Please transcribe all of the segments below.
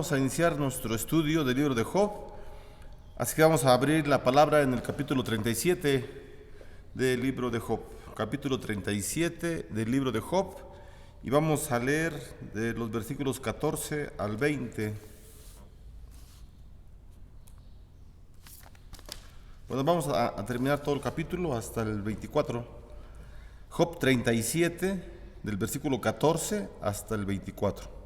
vamos a iniciar nuestro estudio del libro de Job. Así que vamos a abrir la palabra en el capítulo 37 del libro de Job. Capítulo 37 del libro de Job. Y vamos a leer de los versículos 14 al 20. Bueno, vamos a terminar todo el capítulo hasta el 24. Job 37, del versículo 14 hasta el 24.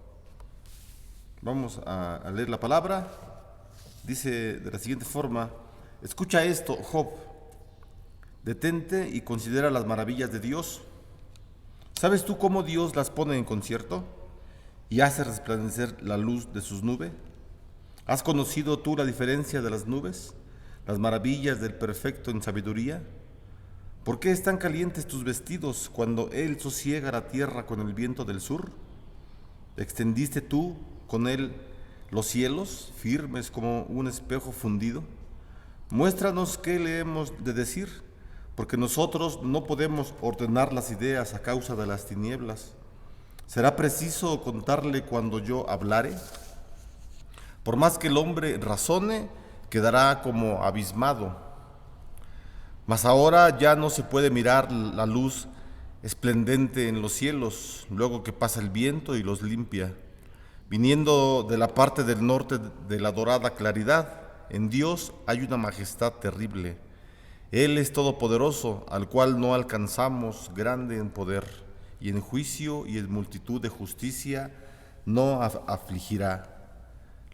Vamos a leer la palabra. Dice de la siguiente forma: escucha esto, Job, detente y considera las maravillas de Dios. ¿Sabes tú cómo Dios las pone en concierto y hace resplandecer la luz de sus nubes? ¿Has conocido tú la diferencia de las nubes, las maravillas del perfecto en sabiduría? ¿Por qué están calientes tus vestidos cuando Él sosiega la tierra con el viento del sur? ¿Extendiste tú con Él los cielos, firmes como un espejo fundido? Muéstranos qué le hemos de decir, porque nosotros no podemos ordenar las ideas a causa de las tinieblas. ¿Será preciso contarle cuando yo hablare? Por más que el hombre razone, quedará como abismado. Mas ahora ya no se puede mirar la luz esplendente en los cielos, luego que pasa el viento y los limpia. Viniendo de la parte del norte de la dorada claridad, en Dios hay una majestad terrible. Él es todopoderoso, al cual no alcanzamos, grande en poder, y en juicio y en multitud de justicia no afligirá.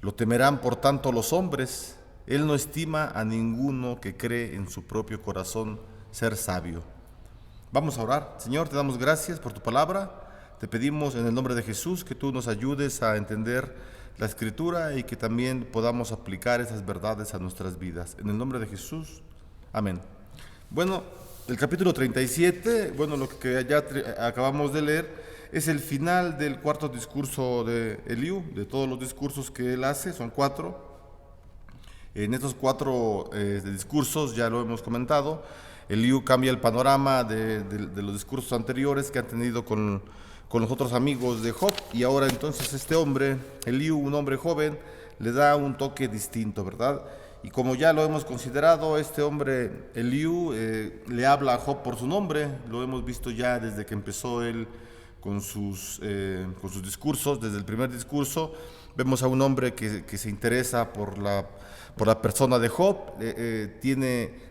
Lo temerán por tanto los hombres. Él no estima a ninguno que cree en su propio corazón ser sabio. Vamos a orar. Señor, te damos gracias por tu palabra. Te pedimos en el nombre de Jesús que tú nos ayudes a entender la Escritura y que también podamos aplicar esas verdades a nuestras vidas. En el nombre de Jesús, amén. Bueno, el capítulo 37, lo que ya acabamos de leer, es el final del cuarto discurso de Eliú, de todos los discursos que él hace, son 4. En estos 4 discursos, ya lo hemos comentado, Eliú cambia el panorama de los discursos anteriores que han tenido con los otros amigos de Job, y ahora entonces este hombre, Eliú, un hombre joven, le da un toque distinto, ¿verdad? Y como ya lo hemos considerado, este hombre, Eliú, le habla a Job por su nombre. Lo hemos visto ya desde que empezó él con sus discursos. Desde el primer discurso vemos a un hombre que se interesa por la persona de Job,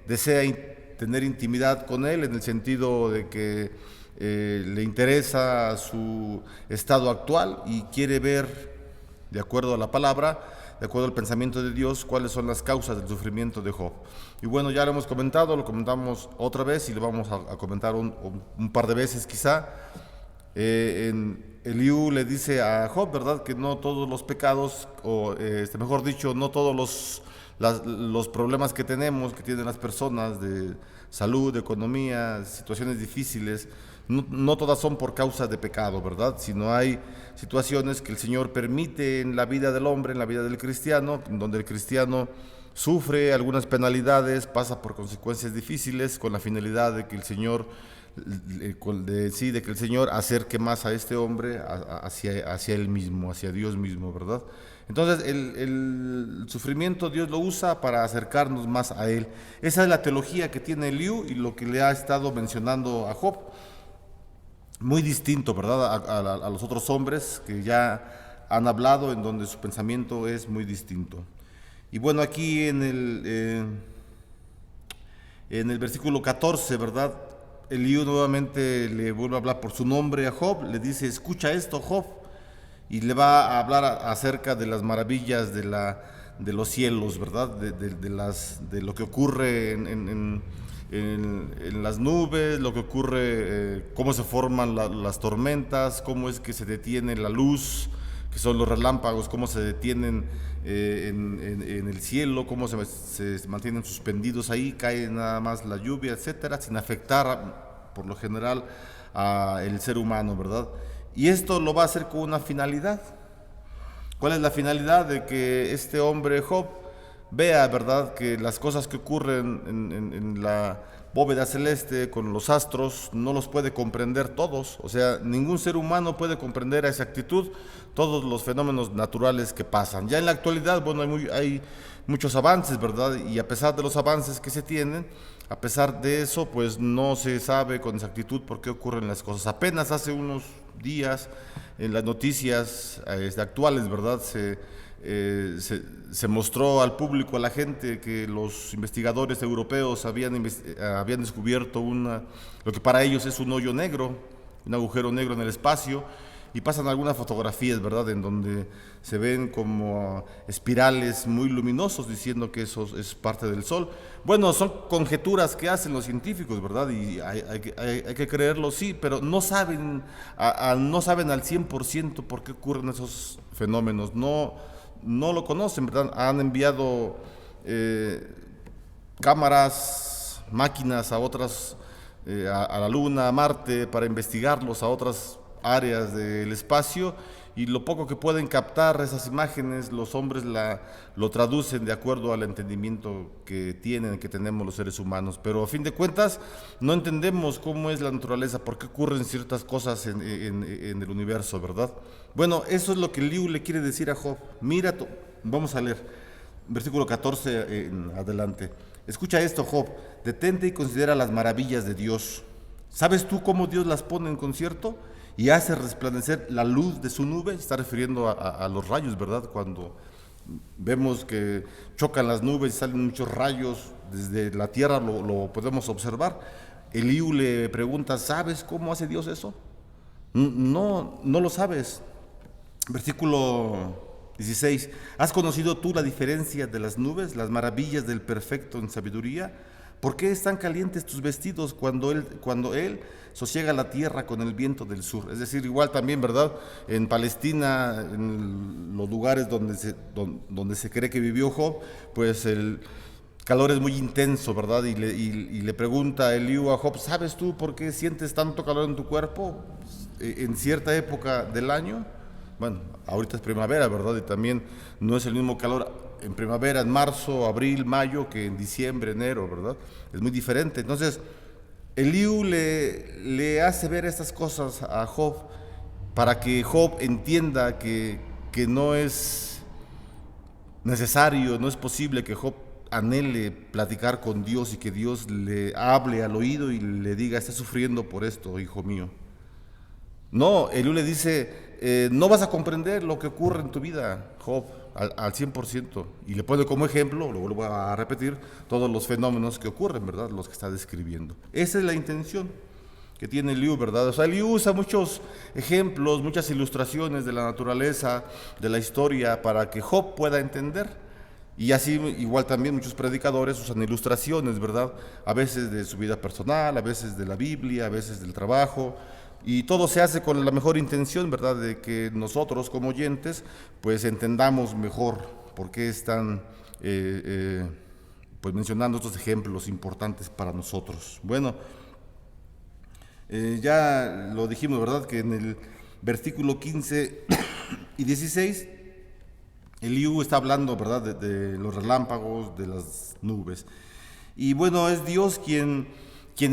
desea tener intimidad con él, en el sentido de que le interesa su estado actual y quiere ver, de acuerdo a la palabra, de acuerdo al pensamiento de Dios, cuáles son las causas del sufrimiento de Job. Y bueno, ya lo hemos comentado, lo comentamos otra vez y lo vamos a comentar un par de veces quizá. Eliú le dice a Job, ¿verdad?, que no todos los pecados, mejor dicho, no todos los problemas que tenemos, que tienen las personas de salud, de economía, situaciones difíciles, no todas son por causa de pecado, ¿verdad? Sino hay situaciones que el Señor permite en la vida del hombre, en la vida del cristiano, donde el cristiano sufre algunas penalidades, pasa por consecuencias difíciles, con la finalidad de que el Señor acerque más a este hombre hacia él mismo, hacia Dios mismo, ¿verdad? Entonces el sufrimiento Dios lo usa para acercarnos más a Él. Esa es la teología que tiene Eliú y lo que le ha estado mencionando a Job. Muy distinto, ¿verdad?, a los otros hombres que ya han hablado, en donde su pensamiento es muy distinto. Y bueno, aquí en el versículo 14, ¿verdad?, Eliú nuevamente le vuelve a hablar por su nombre a Job, le dice: escucha esto, Job, y le va a hablar acerca de las maravillas de los cielos, ¿verdad?, de lo que ocurre en las nubes, lo que ocurre, cómo se forman las tormentas, cómo es que se detiene la luz, que son los relámpagos, cómo se detienen en el cielo, cómo se mantienen suspendidos ahí, cae nada más la lluvia, etcétera, sin afectar por lo general al ser humano, ¿verdad? Y esto lo va a hacer con una finalidad. ¿Cuál es la finalidad? De que este hombre Job vea, ¿verdad?, que las cosas que ocurren en la bóveda celeste con los astros no los puede comprender todos. O sea, ningún ser humano puede comprender a exactitud todos los fenómenos naturales que pasan. Ya en la actualidad, bueno, hay muchos avances, ¿verdad? Y a pesar de los avances que se tienen, a pesar de eso, pues no se sabe con exactitud por qué ocurren las cosas. Apenas hace unos días en las noticias actuales, ¿verdad?, se mostró al público, a la gente, que los investigadores europeos habían descubierto lo que para ellos es un hoyo negro, un agujero negro en el espacio, y pasan algunas fotografías, ¿verdad?, en donde se ven como espirales muy luminosos diciendo que eso es parte del Sol. Bueno, son conjeturas que hacen los científicos, ¿verdad? Y hay que creerlo, sí, pero no saben, no saben al 100% por qué ocurren esos fenómenos. No lo conocen, ¿verdad? Han enviado cámaras, máquinas a otras, a la Luna, a Marte, para investigarlos, a otras áreas del espacio, y lo poco que pueden captar esas imágenes, los hombres lo traducen de acuerdo al entendimiento que tenemos los seres humanos. Pero a fin de cuentas no entendemos cómo es la naturaleza, por qué ocurren ciertas cosas en el universo, ¿verdad? Bueno, eso es lo que Eliú le quiere decir a Job. Mira, vamos a leer versículo 14 en adelante. Escucha esto, Job: detente y considera las maravillas de Dios. ¿Sabes tú cómo Dios las pone en concierto y hace resplandecer la luz de su nube? Está refiriendo a los rayos, ¿verdad? Cuando vemos que chocan las nubes y salen muchos rayos desde la tierra, lo podemos observar. Eliú le pregunta: ¿sabes cómo hace Dios eso? No lo sabes. Versículo 16: ¿has conocido tú la diferencia de las nubes, las maravillas del perfecto en sabiduría? ¿Por qué están calientes tus vestidos cuando él sosiega la tierra con el viento del sur? Es decir, igual también, ¿verdad?, en Palestina, en los lugares donde se cree que vivió Job, pues el calor es muy intenso, ¿verdad? Y le pregunta Eliú a Job: ¿sabes tú por qué sientes tanto calor en tu cuerpo en cierta época del año? Bueno, ahorita es primavera, ¿verdad? Y también no es el mismo calor en primavera, en marzo, abril, mayo, que en diciembre, enero, ¿verdad? Es muy diferente. Entonces, Eliú le hace ver estas cosas a Job para que Job entienda que no es necesario, no es posible que Job anhele platicar con Dios y que Dios le hable al oído y le diga: estás sufriendo por esto, hijo mío. No, Eliú le dice: no vas a comprender lo que ocurre en tu vida, Job, al 100%. Y le pone como ejemplo, lo vuelvo a repetir, todos los fenómenos que ocurren, ¿verdad?, los que está describiendo. Esa es la intención que tiene Eliú, ¿verdad? O sea, Eliú usa muchos ejemplos, muchas ilustraciones de la naturaleza, de la historia, para que Job pueda entender. Y así, igual también muchos predicadores usan ilustraciones, ¿verdad? A veces de su vida personal, a veces de la Biblia, a veces del trabajo. Y todo se hace con la mejor intención, ¿verdad?, de que nosotros como oyentes pues entendamos mejor por qué están pues mencionando estos ejemplos importantes para nosotros. Bueno, ya lo dijimos, ¿verdad?, que en el versículo 15 y 16 Eliú está hablando, ¿verdad?, de los relámpagos, de las nubes. Y bueno, es Dios quien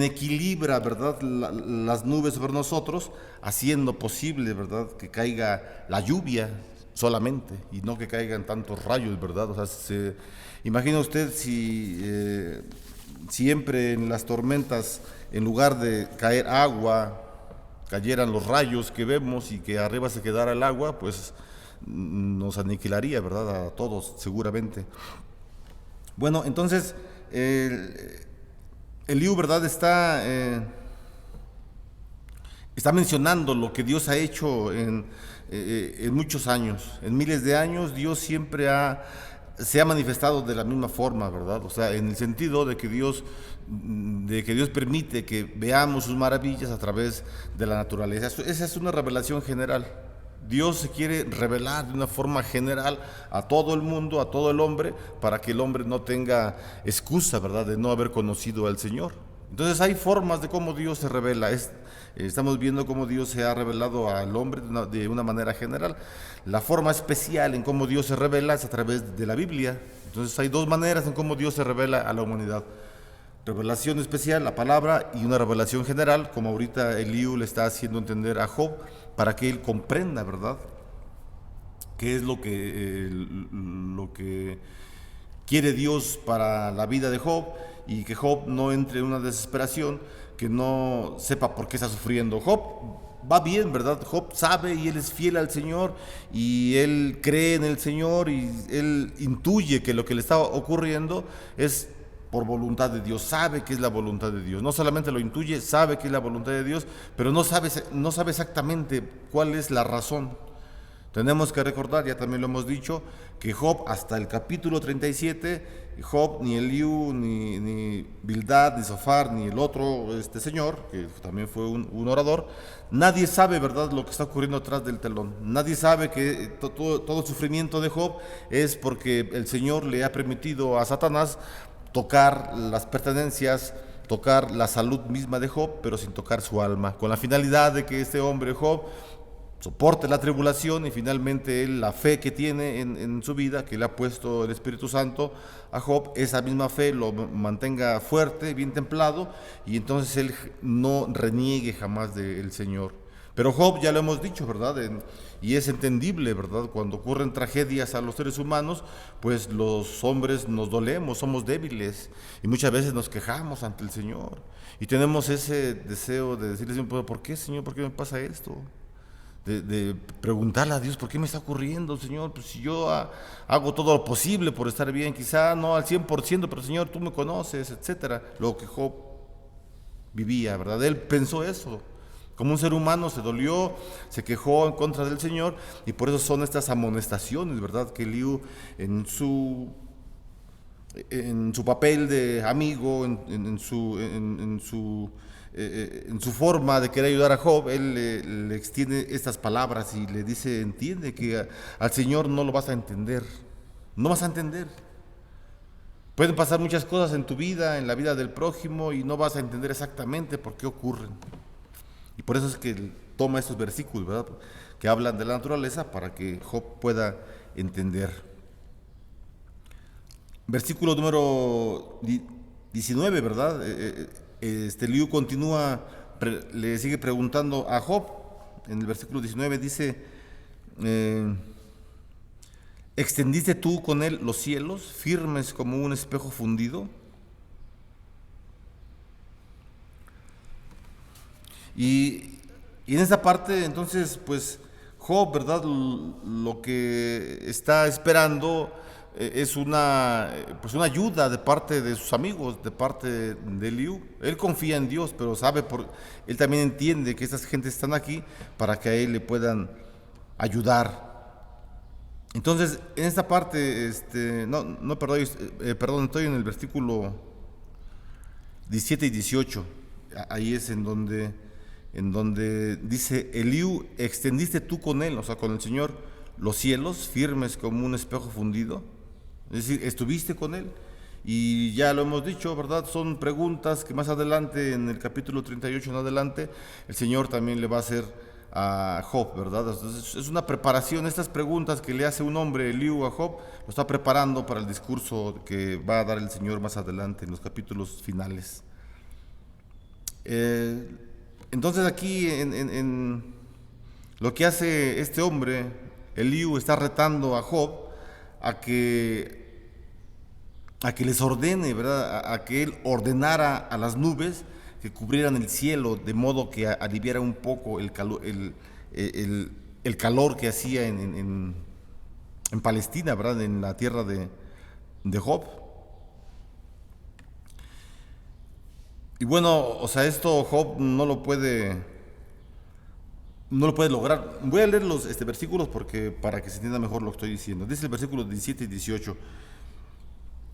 equilibra, ¿verdad?, las nubes sobre nosotros, haciendo posible, ¿verdad?, que caiga la lluvia solamente y no que caigan tantos rayos, ¿verdad? O sea, imagina usted si siempre en las tormentas, en lugar de caer agua, cayeran los rayos que vemos y que arriba se quedara el agua, pues nos aniquilaría, ¿verdad?, a todos seguramente. Bueno, entonces Eliú, ¿verdad?, está mencionando lo que Dios ha hecho en muchos años, en miles de años. Dios siempre se ha manifestado de la misma forma, ¿verdad? O sea, en el sentido de que Dios permite que veamos sus maravillas a través de la naturaleza. Esa es una revelación general. Dios se quiere revelar de una forma general a todo el mundo, a todo el hombre, para que el hombre no tenga excusa, ¿verdad?, de no haber conocido al Señor. Entonces hay formas de cómo Dios se revela. Estamos viendo cómo Dios se ha revelado al hombre de una manera general. La forma especial en cómo Dios se revela es a través de la Biblia. Entonces hay dos maneras en cómo Dios se revela a la humanidad. Revelación especial, la palabra, y una revelación general, como ahorita Eliú le está haciendo entender a Job, para que él comprenda, ¿verdad?, qué es lo que quiere Dios para la vida de Job, y que Job no entre en una desesperación, que no sepa por qué está sufriendo. Job va bien, ¿verdad? Job sabe y él es fiel al Señor y él cree en el Señor y él intuye que lo que le está ocurriendo es por voluntad de Dios, sabe que es la voluntad de Dios. No solamente lo intuye, sabe que es la voluntad de Dios, pero no sabe exactamente cuál es la razón. Tenemos que recordar, ya también lo hemos dicho, que Job hasta el capítulo 37, Job, ni Eliú, ni Bildad, ni Zofar, ni el otro señor, que también fue un orador, nadie sabe, ¿verdad?, lo que está ocurriendo atrás del telón. Nadie sabe que todo el sufrimiento de Job es porque el Señor le ha permitido a Satanás tocar las pertenencias, tocar la salud misma de Job, pero sin tocar su alma, con la finalidad de que este hombre Job soporte la tribulación y finalmente él, la fe que tiene en su vida, que le ha puesto el Espíritu Santo a Job, esa misma fe lo mantenga fuerte, bien templado, y entonces él no reniegue jamás del Señor. Pero Job, ya lo hemos dicho, ¿verdad? Y es entendible, ¿verdad? Cuando ocurren tragedias a los seres humanos, pues los hombres nos dolemos, somos débiles y muchas veces nos quejamos ante el Señor. Y tenemos ese deseo de decirle, ¿por qué, Señor? ¿Por qué me pasa esto? De preguntarle a Dios, ¿por qué me está ocurriendo, Señor? Pues si yo hago todo lo posible por estar bien, quizá no al 100%, pero Señor, tú me conoces, etcétera. Lo que Job vivía, ¿verdad? Él pensó eso. Como un ser humano se dolió, se quejó en contra del Señor, y por eso son estas amonestaciones, ¿verdad? Que Eliú en su papel de amigo, en su forma de querer ayudar a Job, él le extiende estas palabras y le dice, entiende que al Señor no lo vas a entender, no vas a entender. Pueden pasar muchas cosas en tu vida, en la vida del prójimo, y no vas a entender exactamente por qué ocurren. Y por eso es que él toma estos versículos, ¿verdad?, que hablan de la naturaleza para que Job pueda entender. Versículo número 19, ¿verdad? Eliú continúa, le sigue preguntando a Job. En el versículo 19 dice, ¿extendiste tú con él los cielos, firmes como un espejo fundido? Y en esta parte, entonces, pues Job, ¿verdad?, lo que está esperando es una ayuda de parte de sus amigos, de parte de Eliú. Él confía en Dios, pero él también entiende que estas gentes están aquí para que a él le puedan ayudar. Entonces, en esta parte, perdón, estoy en el versículo 17 y 18. Ahí es en donde dice, Eliú, ¿extendiste tú con él, o sea, con el Señor, los cielos, firmes como un espejo fundido? Es decir, ¿estuviste con él? Y ya lo hemos dicho, ¿verdad? Son preguntas que más adelante, en el capítulo 38 en adelante, el Señor también le va a hacer a Job, ¿verdad? Entonces, es una preparación. Estas preguntas que le hace un hombre, Eliú, a Job, lo está preparando para el discurso que va a dar el Señor más adelante, en los capítulos finales. Entonces aquí en lo que hace este hombre, Eliú, está retando a Job a que les ordene, ¿verdad? A que él ordenara a las nubes que cubrieran el cielo, de modo que aliviara un poco el calor que hacía en Palestina, ¿verdad?, en la tierra de Job. Y bueno, o sea, esto Job no lo puede lograr. Voy a leer los versículos para que se entienda mejor lo que estoy diciendo. Dice el versículo 17 y 18.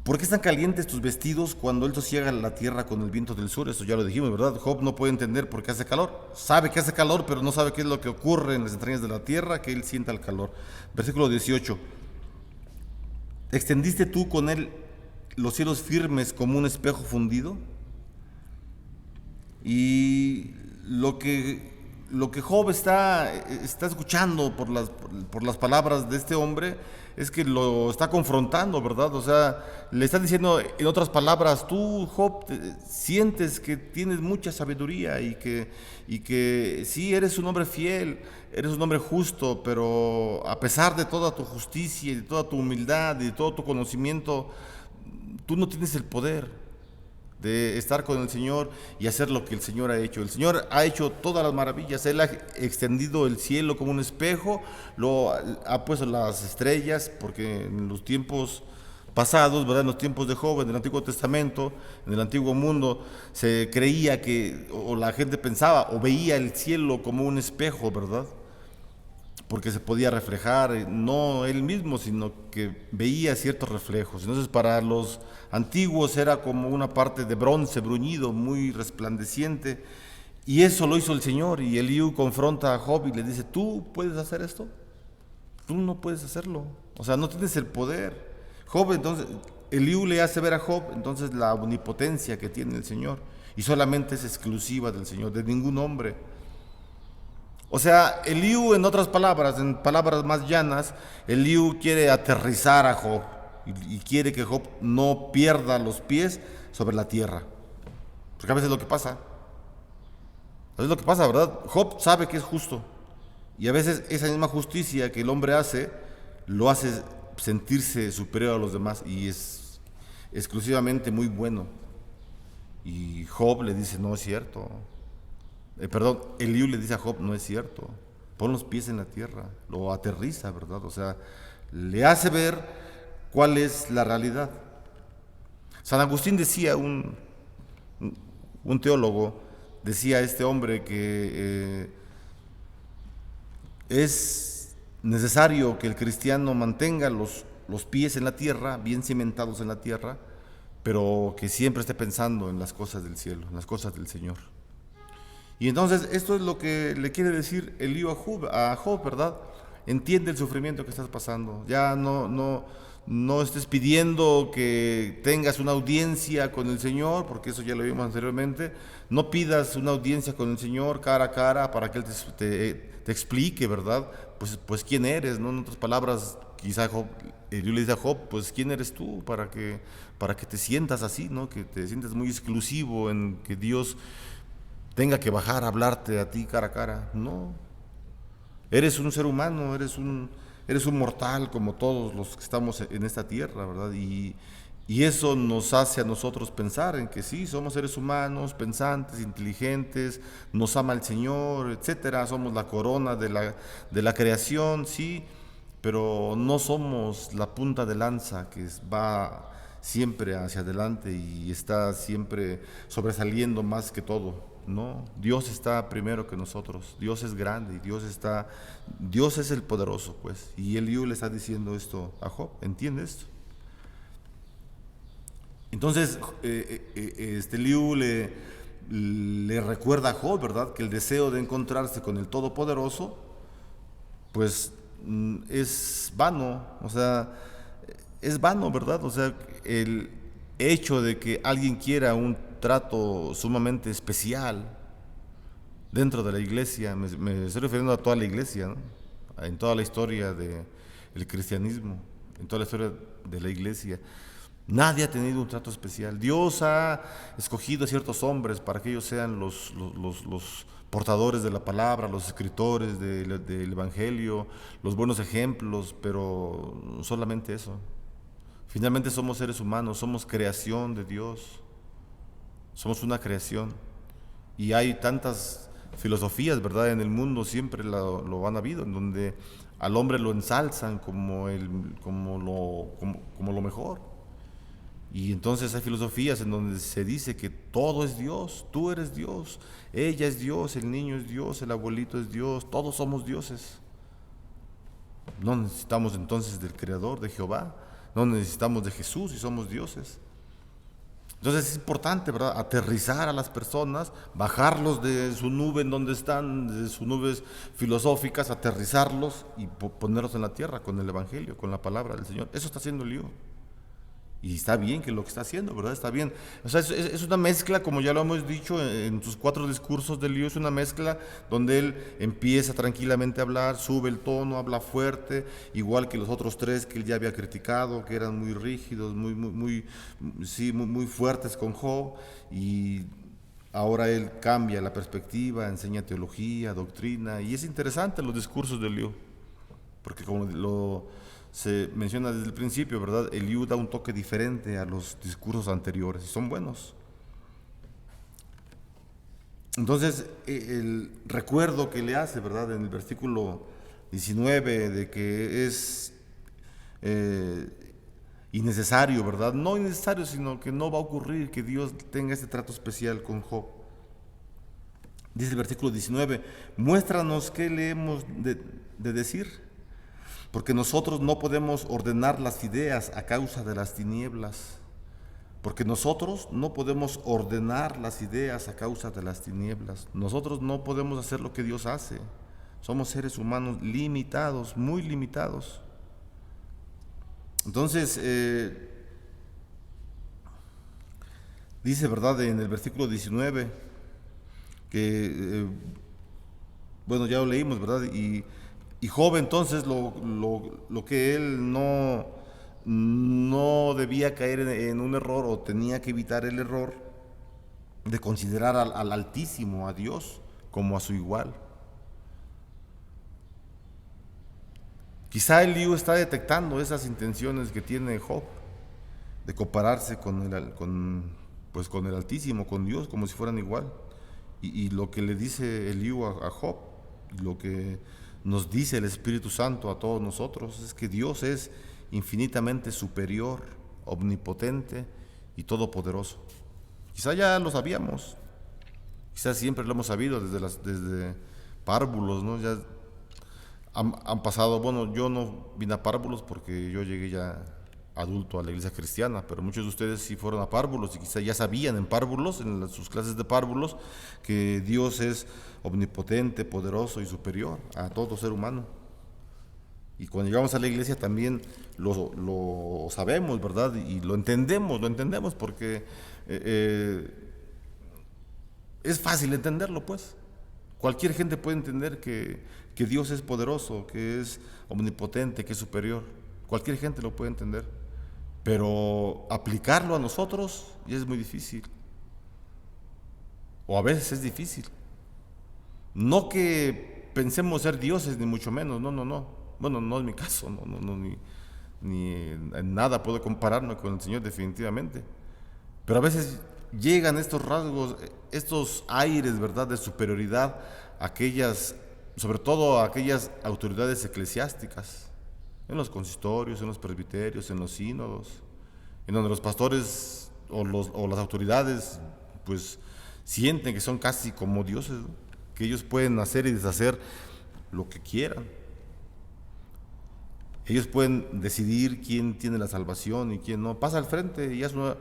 ¿Por qué están calientes tus vestidos cuando él sosiega la tierra con el viento del sur? Eso ya lo dijimos, ¿verdad? Job no puede entender por qué hace calor. Sabe que hace calor, pero no sabe qué es lo que ocurre en las entrañas de la tierra, que él sienta el calor. Versículo 18. ¿Extendiste tú con él los cielos firmes como un espejo fundido? Y lo que Job está escuchando por las palabras de este hombre es que lo está confrontando, ¿verdad? O sea, le está diciendo, en otras palabras, tú, Job, sientes que tienes mucha sabiduría y que sí, eres un hombre fiel, eres un hombre justo, pero a pesar de toda tu justicia y de toda tu humildad y de todo tu conocimiento, tú no tienes el poder de estar con el Señor y hacer lo que el Señor ha hecho. El Señor ha hecho todas las maravillas. Él ha extendido el cielo como un espejo, ha puesto las estrellas, porque en los tiempos pasados, ¿verdad? En los tiempos de Job, en el Antiguo Testamento, en el Antiguo Mundo, se creía que, o la gente pensaba, o veía el cielo como un espejo, ¿verdad? Porque se podía reflejar, no él mismo, sino que veía ciertos reflejos. Entonces para los antiguos era como una parte de bronce bruñido, muy resplandeciente, y eso lo hizo el Señor. Y Eliú confronta a Job y le dice, ¿tú puedes hacer esto? Tú no puedes hacerlo, o sea, no tienes el poder. Job, entonces, Eliú le hace ver a Job entonces la omnipotencia que tiene el Señor, y solamente es exclusiva del Señor, de ningún hombre. O sea, Eliú, en otras palabras, en palabras más llanas, Eliú quiere aterrizar a Job y quiere que Job no pierda los pies sobre la tierra. Porque a veces es lo que pasa. A veces es lo que pasa, ¿verdad? Job sabe que es justo. Y a veces esa misma justicia que el hombre hace, lo hace sentirse superior a los demás y es exclusivamente muy bueno. Y Job le dice, no es cierto. Eliú le dice a Job, no es cierto, pon los pies en la tierra, lo aterriza, ¿verdad? O sea, le hace ver cuál es la realidad. San Agustín decía, un teólogo, decía a este hombre que es necesario que el cristiano mantenga los pies en la tierra, bien cimentados en la tierra, pero que siempre esté pensando en las cosas del cielo, en las cosas del Señor. Y entonces esto es lo que le quiere decir Eliú a Job, ¿verdad? Entiende el sufrimiento que estás pasando. Ya no estés pidiendo que tengas una audiencia con el Señor, porque eso ya lo vimos anteriormente. No pidas una audiencia con el Señor cara a cara para que Él te explique, ¿verdad? Pues quién eres, ¿no? En otras palabras, quizá Eliú le dice a Job, pues quién eres tú para que te sientas así, ¿no? Que te sientas muy exclusivo en que Dios tenga que bajar a hablarte a ti cara a cara. No, eres un ser humano, eres un mortal como todos los que estamos en esta tierra, ¿verdad? Y eso nos hace a nosotros pensar en que sí, somos seres humanos, pensantes, inteligentes, nos ama el Señor, etcétera, somos la corona de la creación, sí, pero no somos la punta de lanza que va siempre hacia adelante y está siempre sobresaliendo más que todo. No, Dios está primero que nosotros. Dios es grande y Dios es el poderoso, pues. Y Eliú le está diciendo esto a Job. ¿Entiende esto? Entonces, Eliú le recuerda a Job, ¿verdad? Que el deseo de encontrarse con el Todopoderoso, pues es vano. O sea, es vano, ¿verdad? O sea, el hecho de que alguien quiera un trato sumamente especial dentro de la iglesia, me estoy refiriendo a toda la iglesia, ¿no? En toda la historia del cristianismo, en toda la historia de la iglesia, nadie ha tenido un trato especial. Dios ha escogido a ciertos hombres para que ellos sean los portadores de la palabra, los escritores del Evangelio, los buenos ejemplos, pero solamente eso. Finalmente somos seres humanos, somos creación de Dios. Somos una creación y hay tantas filosofías, ¿verdad? En el mundo siempre lo han habido, en donde al hombre lo ensalzan como lo mejor. Y entonces hay filosofías en donde se dice que todo es Dios, tú eres Dios, ella es Dios, el niño es Dios, el abuelito es Dios, todos somos dioses. No necesitamos entonces del Creador, de Jehová, no necesitamos de Jesús y somos dioses. Entonces es importante, ¿verdad?, aterrizar a las personas, bajarlos de su nube en donde están, de sus nubes filosóficas, aterrizarlos y ponerlos en la tierra con el Evangelio, con la palabra del Señor. Eso está haciendo Eliú. Y está bien que lo que está haciendo, ¿verdad? Está bien. O sea, es una mezcla, como ya lo hemos dicho en sus 4 discursos del lío, es una mezcla donde él empieza tranquilamente a hablar, sube el tono, habla fuerte, igual que los otros 3 que él ya había criticado, que eran muy rígidos, muy fuertes con Job, y ahora él cambia la perspectiva, enseña teología, doctrina, y es interesante los discursos del lío, porque como se menciona desde el principio, ¿verdad? Eliú da un toque diferente a los discursos anteriores y son buenos. Entonces, el recuerdo que le hace, ¿verdad? En el versículo 19, de que es innecesario, ¿verdad? No innecesario, sino que no va a ocurrir que Dios tenga este trato especial con Job. Dice el versículo 19, muéstranos qué le hemos de decir, porque nosotros no podemos ordenar las ideas a causa de las tinieblas. Porque nosotros no podemos ordenar las ideas a causa de las tinieblas. Nosotros no podemos hacer lo que Dios hace. Somos seres humanos limitados, muy limitados. Entonces, dice, ¿verdad?, en el versículo 19, que, bueno, ya lo leímos, ¿verdad? Y Job entonces lo que él no debía caer en un error, o tenía que evitar el error de considerar al Altísimo, a Dios, como a su igual. Quizá Eliú está detectando esas intenciones que tiene Job de compararse con el Altísimo, con Dios, como si fueran igual. Y lo que le dice Eliú a Job, lo que nos dice el Espíritu Santo a todos nosotros, es que Dios es infinitamente superior, omnipotente y todopoderoso. Quizá ya lo sabíamos, quizá siempre lo hemos sabido desde párvulos, ¿no? Ya han pasado, bueno, yo no vine a párvulos porque yo llegué ya adulto a la iglesia cristiana, pero muchos de ustedes sí fueron a párvulos y quizá ya sabían en párvulos, en sus clases de párvulos, que Dios es omnipotente, poderoso y superior a todo ser humano. Y cuando llegamos a la iglesia también lo sabemos, ¿verdad? Y lo entendemos porque es fácil entenderlo, pues. Cualquier gente puede entender que Dios es poderoso, que es omnipotente, que es superior. Cualquier gente lo puede entender. Pero aplicarlo a nosotros ya es muy difícil. O a veces es difícil. No que pensemos ser dioses, ni mucho menos, no. Bueno, no es mi caso, ni en nada puedo compararme con el Señor definitivamente. Pero a veces llegan estos rasgos, estos aires, ¿verdad?, de superioridad, sobre todo a aquellas autoridades eclesiásticas, en los consistorios, en los presbiterios, en los sínodos, en donde los pastores o las autoridades pues sienten que son casi como dioses, ¿no?, que ellos pueden hacer y deshacer lo que quieran. Ellos pueden decidir quién tiene la salvación y quién no. Pasa al frente y haz una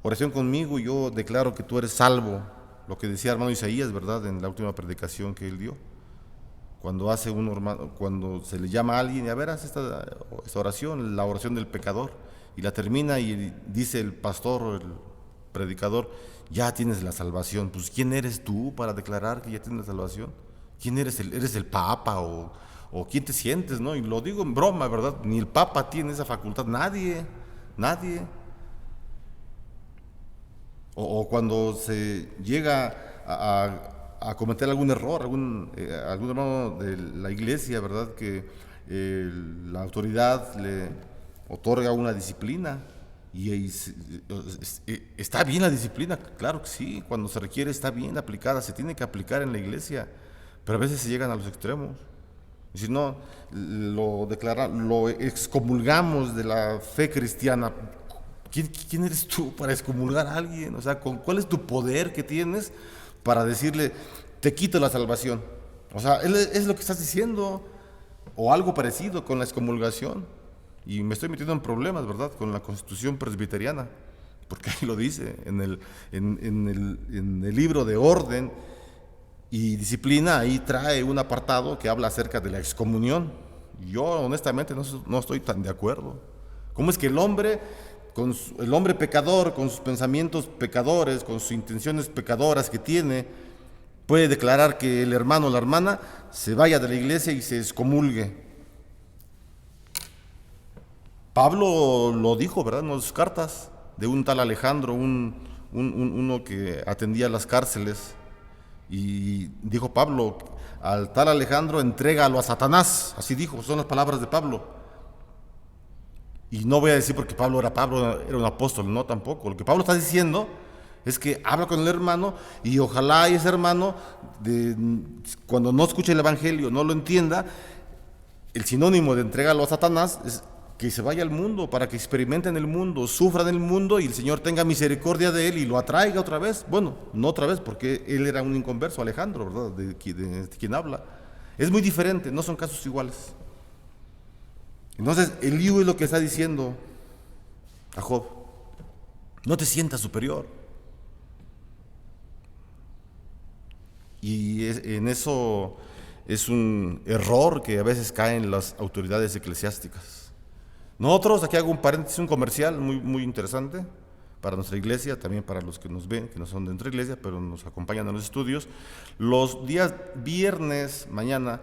oración conmigo y yo declaro que tú eres salvo. Lo que decía hermano Isaías, ¿verdad?, en la última predicación que él dio. Cuando se le llama a alguien, y a ver, haz esta oración, la oración del pecador, y la termina y dice el pastor o el predicador, ya tienes la salvación. Pues ¿quién eres tú para declarar que ya tienes la salvación? ¿Quién eres? ¿Eres el Papa o quién te sientes, no? Y lo digo en broma, ¿verdad? Ni el Papa tiene esa facultad, nadie. O cuando se llega a cometer algún error, algún hermano de la iglesia, ¿verdad?, que la autoridad le otorga una disciplina y está bien la disciplina, claro que sí, cuando se requiere está bien aplicada, se tiene que aplicar en la iglesia, pero a veces se llegan a los extremos. Y si no, lo excomulgamos de la fe cristiana. ¿Quién eres tú para excomulgar a alguien? O sea, ¿cuál es tu poder que tienes para decirle, te quito la salvación? O sea, es lo que estás diciendo, o algo parecido con la excomulgación. Y me estoy metiendo en problemas, ¿verdad?, con la Constitución presbiteriana, porque ahí lo dice, en el libro de orden y disciplina, ahí trae un apartado que habla acerca de la excomunión. Yo honestamente no estoy tan de acuerdo. ¿Cómo es que el hombre el hombre pecador, con sus pensamientos pecadores, con sus intenciones pecadoras que tiene, puede declarar que el hermano o la hermana se vaya de la iglesia y se excomulgue. Pablo lo dijo, ¿verdad? En sus cartas, de un tal Alejandro, uno que atendía las cárceles. Y dijo Pablo, al tal Alejandro entrégalo a Satanás. Así dijo, son las palabras de Pablo. Y no voy a decir porque Pablo era un apóstol, no, tampoco. Lo que Pablo está diciendo es que habla con el hermano y ojalá ese hermano, cuando no escuche el evangelio, no lo entienda. El sinónimo de entrégalo a Satanás es que se vaya al mundo, para que experimente en el mundo, sufra en el mundo y el Señor tenga misericordia de él y lo atraiga otra vez. Bueno, no otra vez, porque él era un inconverso, Alejandro, ¿verdad? De quien habla. Es muy diferente, no son casos iguales. Entonces, Eliú es lo que está diciendo a Job: no te sientas superior. Y en eso es un error que a veces caen las autoridades eclesiásticas. Nosotros, aquí hago un paréntesis, un comercial muy interesante para nuestra iglesia, también para los que nos ven, que no son de nuestra iglesia, pero nos acompañan a los estudios. Los días viernes, mañana,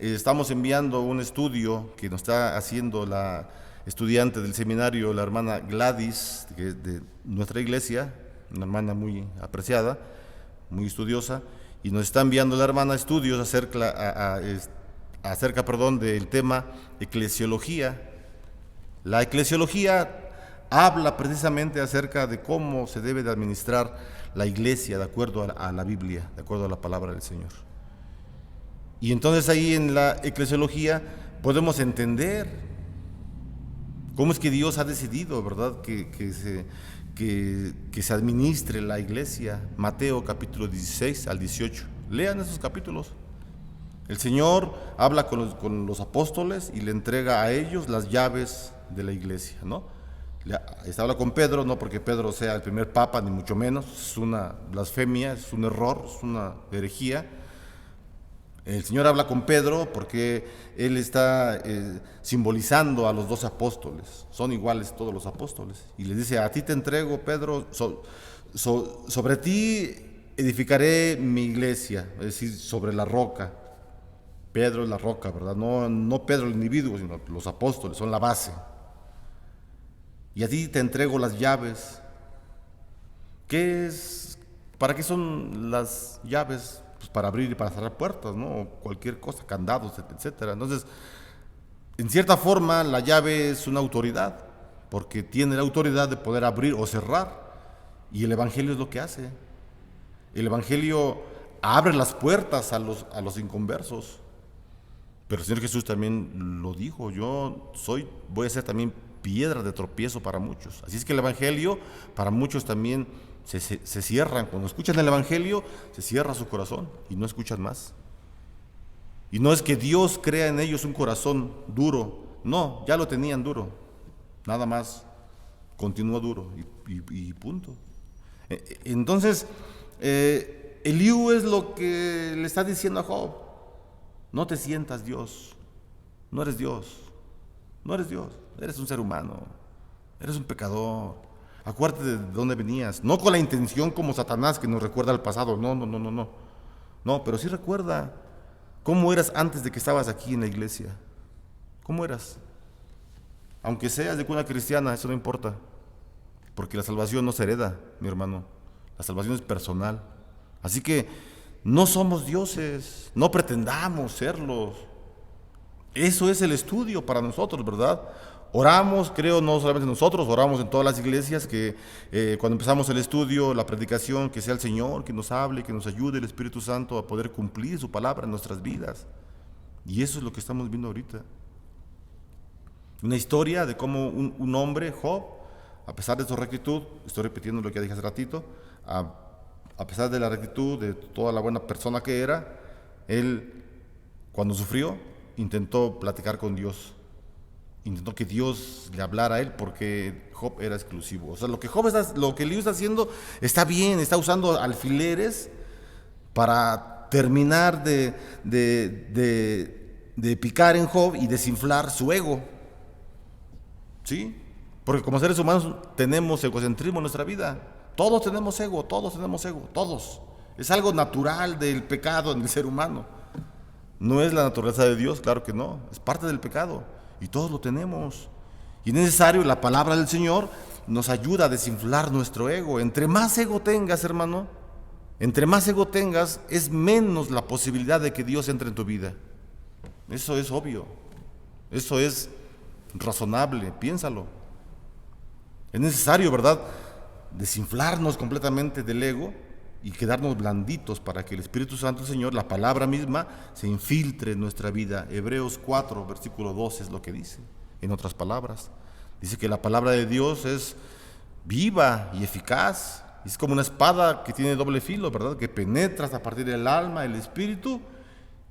estamos enviando un estudio que nos está haciendo la estudiante del seminario, la hermana Gladys, que es de nuestra iglesia, una hermana muy apreciada, muy estudiosa, y nos está enviando la hermana estudios acerca del tema eclesiología. La eclesiología habla precisamente acerca de cómo se debe de administrar la iglesia de acuerdo a la Biblia, de acuerdo a la palabra del Señor. Y entonces ahí en la eclesiología podemos entender cómo es que Dios ha decidido, ¿verdad?, que se administre la iglesia. Mateo capítulo 16 al 18. Lean esos capítulos. El Señor habla con los apóstoles y le entrega a ellos las llaves de la iglesia, ¿no? Habla con Pedro, no porque Pedro sea el primer papa, ni mucho menos, es una blasfemia, es un error, es una herejía. El Señor habla con Pedro porque Él está simbolizando a los 12 apóstoles, son iguales todos los apóstoles, y les dice: a ti te entrego, Pedro, sobre ti edificaré mi iglesia, es decir, sobre la roca. Pedro es la roca, ¿verdad? No Pedro el individuo, sino los apóstoles, son la base. Y a ti te entrego las llaves. ¿Para qué son las llaves? Pues para abrir y para cerrar puertas, ¿no? O cualquier cosa, candados, etcétera. Entonces, en cierta forma, la llave es una autoridad, porque tiene la autoridad de poder abrir o cerrar. Y el Evangelio es lo que hace. El Evangelio abre las puertas a los inconversos. Pero el Señor Jesús también lo dijo: voy a ser también piedra de tropiezo para muchos. Así es que el Evangelio para muchos también se cierran. Cuando escuchan el Evangelio, se cierra su corazón y no escuchan más. Y no es que Dios crea en ellos un corazón duro, no, ya lo tenían duro, nada más continúa duro y punto. Entonces, Eliú es lo que le está diciendo a Job: no te sientas Dios, no eres Dios, no eres Dios, eres un ser humano, eres un pecador. Acuérdate de dónde venías, no con la intención como Satanás que nos recuerda al pasado, no, pero sí recuerda cómo eras antes de que estabas aquí en la iglesia. ¿Cómo eras? Aunque seas de cuna cristiana, eso no importa, porque la salvación no se hereda, mi hermano, la salvación es personal. Así que no somos dioses, no pretendamos serlos. Eso es el estudio para nosotros, ¿verdad? Oramos, creo, no solamente nosotros, oramos en todas las iglesias que cuando empezamos el estudio, la predicación, que sea el Señor que nos hable, que nos ayude el Espíritu Santo a poder cumplir su palabra en nuestras vidas. Y eso es lo que estamos viendo ahorita. Una historia de cómo un hombre, Job, a pesar de su rectitud, estoy repitiendo lo que dije hace ratito, a pesar de la rectitud, de toda la buena persona que era, él, cuando sufrió, intentó platicar con Dios. Intentó que Dios le hablara a él, porque Job era exclusivo. O sea, lo que Eliú está haciendo está bien, está usando alfileres para terminar de picar en Job y desinflar su ego. ¿Sí? Porque como seres humanos tenemos egocentrismo en nuestra vida. Todos tenemos ego, todos. Es algo natural del pecado en el ser humano. No es la naturaleza de Dios, claro que no. Es parte del pecado y todos lo tenemos. Y es necesario, la palabra del Señor nos ayuda a desinflar nuestro ego. Entre más ego tengas, hermano, entre más ego tengas, es menos la posibilidad de que Dios entre en tu vida. Eso es obvio. Eso es razonable, piénsalo. Es necesario, ¿verdad?, desinflarnos completamente del ego y quedarnos blanditos para que el Espíritu Santo, el Señor, la palabra misma, se infiltre en nuestra vida. Hebreos 4, versículo 12 es lo que dice. En otras palabras, dice que la palabra de Dios es viva y eficaz. Es como una espada que tiene doble filo, ¿verdad?, que penetra hasta partir del alma, el espíritu.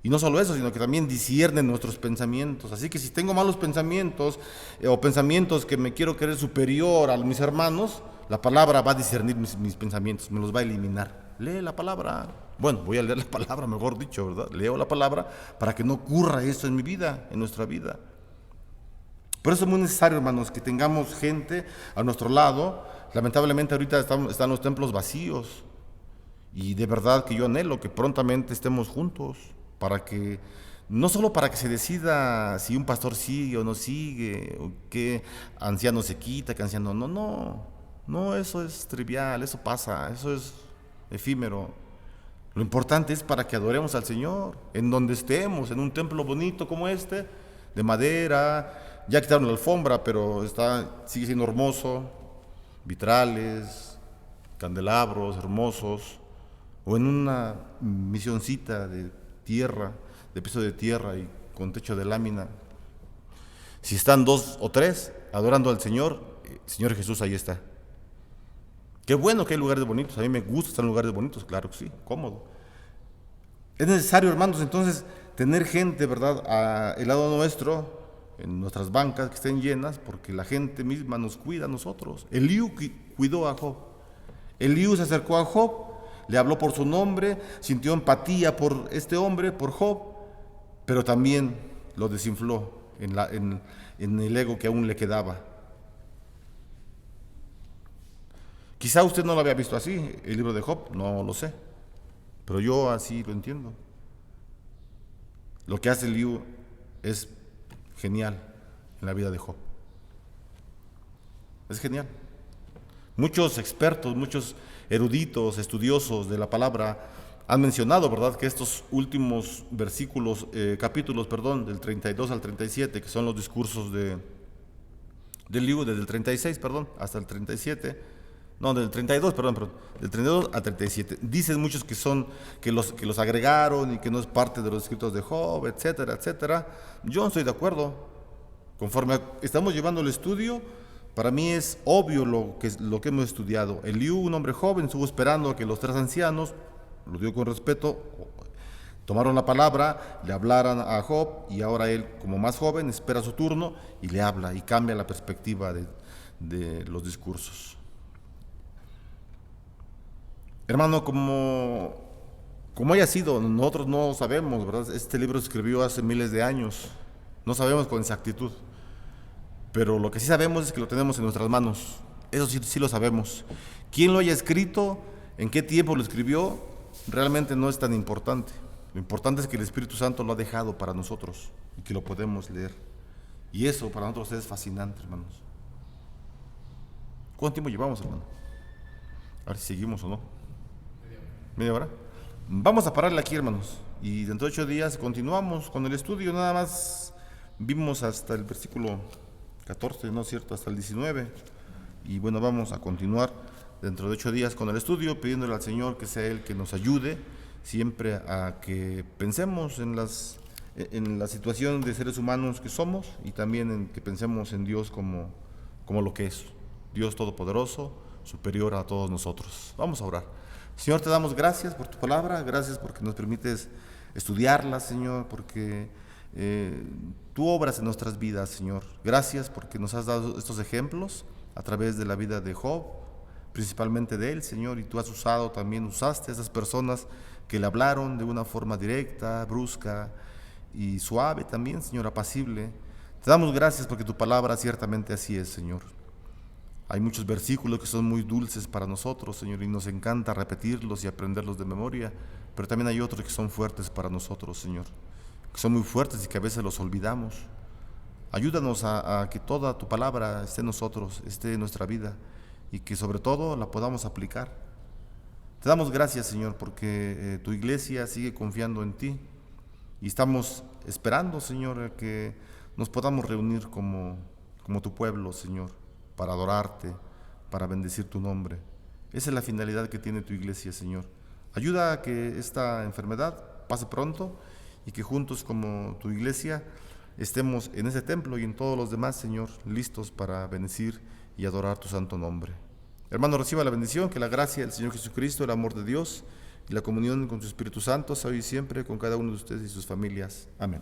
Y no solo eso, sino que también discierne nuestros pensamientos. Así que si tengo malos pensamientos o pensamientos que me quiero creer superior a mis hermanos, la palabra va a discernir mis pensamientos, me los va a eliminar. Lee la palabra. Bueno, voy a leer la palabra, mejor dicho, ¿verdad? Leo la palabra para que no ocurra esto en mi vida, en nuestra vida. Por eso es muy necesario, hermanos, que tengamos gente a nuestro lado. Lamentablemente ahorita están los templos vacíos. Y de verdad que yo anhelo que prontamente estemos juntos. Para que, no solo para que se decida si un pastor sigue o no sigue, o qué anciano se quita, qué anciano no, eso es trivial, eso pasa, eso es efímero. Lo importante es para que adoremos al Señor, en donde estemos, en un templo bonito como este, de madera, ya quitaron la alfombra, pero sigue siendo hermoso, vitrales, candelabros hermosos, o en una misioncita de tierra, de piso de tierra y con techo de lámina. Si están 2 o 3 adorando al Señor, Señor Jesús ahí está. Qué bueno que hay lugares bonitos, a mí me gusta estar en lugares bonitos, claro que sí, cómodo. Es necesario, hermanos, entonces tener gente, ¿verdad?, al lado nuestro, en nuestras bancas que estén llenas, porque la gente misma nos cuida a nosotros. Eliú cuidó a Job. Eliú se acercó a Job, le habló por su nombre, sintió empatía por este hombre, por Job, pero también lo desinfló en el ego que aún le quedaba. Quizá usted no lo había visto así, el libro de Job, no lo sé, pero yo así lo entiendo. Lo que hace Eliú es genial en la vida de Job. Es genial. Muchos expertos, muchos eruditos, estudiosos de la palabra han mencionado, ¿verdad?, que estos últimos capítulos, del 32 al 37, que son los discursos del libro, desde el 36, hasta el 37, no, del 32, del 32 al 37. Dicen muchos que los agregaron y que no es parte de los escritos de Job, etcétera, etcétera. Yo no estoy de acuerdo. Conforme estamos llevando el estudio, para mí es obvio lo que hemos estudiado. Eliú, un hombre joven, estuvo esperando a que los 3 ancianos, lo digo con respeto, tomaron la palabra, le hablaran a Job, y ahora él, como más joven, espera su turno y le habla y cambia la perspectiva de los discursos. Hermano, como haya sido, nosotros no sabemos, ¿verdad? Este libro se escribió hace miles de años, no sabemos con exactitud. Pero lo que sí sabemos es que lo tenemos en nuestras manos. Eso sí lo sabemos. Quién lo haya escrito, en qué tiempo lo escribió, realmente no es tan importante. Lo importante es que el Espíritu Santo lo ha dejado para nosotros y que lo podemos leer. Y eso para nosotros es fascinante, hermanos. ¿Cuánto tiempo llevamos, hermano? A ver si seguimos o no. ¿Media hora? Vamos a pararle aquí, hermanos. Y dentro de 8 días continuamos con el estudio. Nada más vimos hasta el versículo 14, ¿no es cierto?, hasta el 19. Y bueno, vamos a continuar dentro de 8 días con el estudio, pidiéndole al Señor que sea Él que nos ayude siempre a que pensemos en la situación de seres humanos que somos, y también en que pensemos en Dios como lo que es, Dios Todopoderoso, superior a todos nosotros. Vamos a orar. Señor, te damos gracias por tu palabra, gracias porque nos permites estudiarla, Señor, porque tú obras en nuestras vidas, Señor. Gracias porque nos has dado estos ejemplos a través de la vida de Job, principalmente de él, Señor, y tú usaste a esas personas que le hablaron de una forma directa, brusca y suave también, Señor, apacible. Te damos gracias porque tu palabra ciertamente así es, Señor. Hay muchos versículos que son muy dulces para nosotros, Señor, y nos encanta repetirlos y aprenderlos de memoria, pero también hay otros que son fuertes para nosotros, Señor, que son muy fuertes y que a veces los olvidamos. Ayúdanos a que toda tu palabra esté en nosotros, esté en nuestra vida, y que sobre todo la podamos aplicar. Te damos gracias, Señor, porque tu iglesia sigue confiando en ti y estamos esperando, Señor, que nos podamos reunir como tu pueblo, Señor, para adorarte, para bendecir tu nombre. Esa es la finalidad que tiene tu iglesia, Señor. Ayuda a que esta enfermedad pase pronto y que juntos como tu iglesia estemos en ese templo y en todos los demás, Señor, listos para bendecir y adorar tu santo nombre. Hermano, reciba la bendición, que la gracia del Señor Jesucristo, el amor de Dios y la comunión con su Espíritu Santo sea hoy y siempre con cada uno de ustedes y sus familias. Amén.